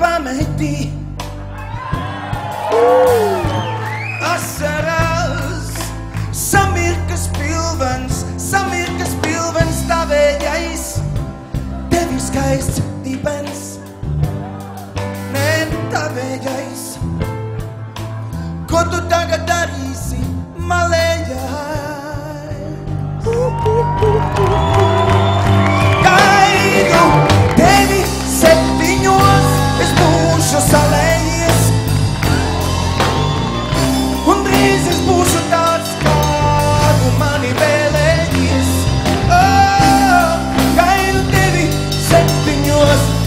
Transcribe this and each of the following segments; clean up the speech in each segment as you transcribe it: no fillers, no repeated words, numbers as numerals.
pameti. Asaras, samirkas pilvens tavējais, tev ir skaists dibens, ne tavējais. Ko tu tagad darīsi, malējai? Gaidu tevi 7, es būšu salējies, un drīz es būšu tāds, kādu mani vēlējies. Gaidu tevi 7,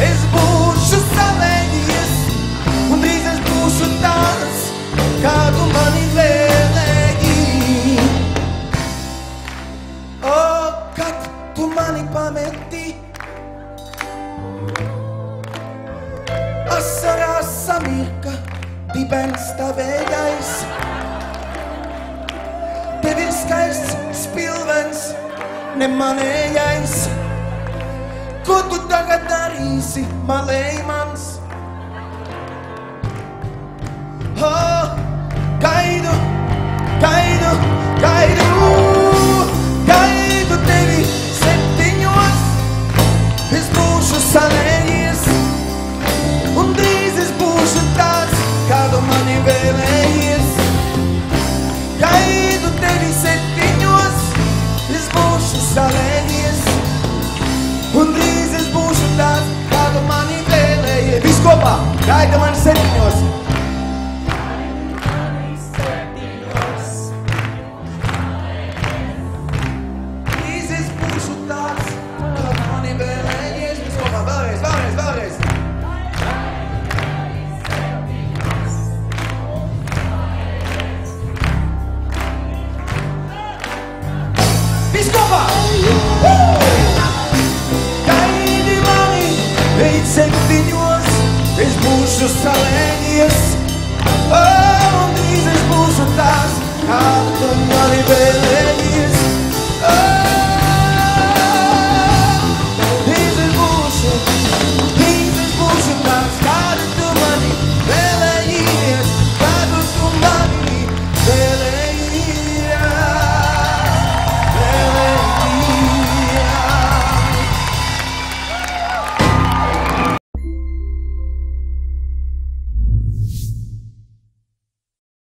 es būšu salējies, un drīz es būšu tāds, kādu mani vēlēji. Kad tu mani pameti, asarās samirka dibens tavējais. Tev ir skaists spilvens, ne manējais. Ko tu tagad darīsi, malēj mans? Gaidu, gaidu, gaidu, gaidu tevi 7, es būšu salējies, un drīz es būšu tāds, kādu mani vēlējies. Gaidu tevi 7, es būšu salējies, un drīz es būšu tāds, kādu mani vēlējies. Viss kopā, gaida mani 7. Gaidi mani, veic 7, es būšu salējies, un drīz es būšu tās, kā tu mani vēlējies.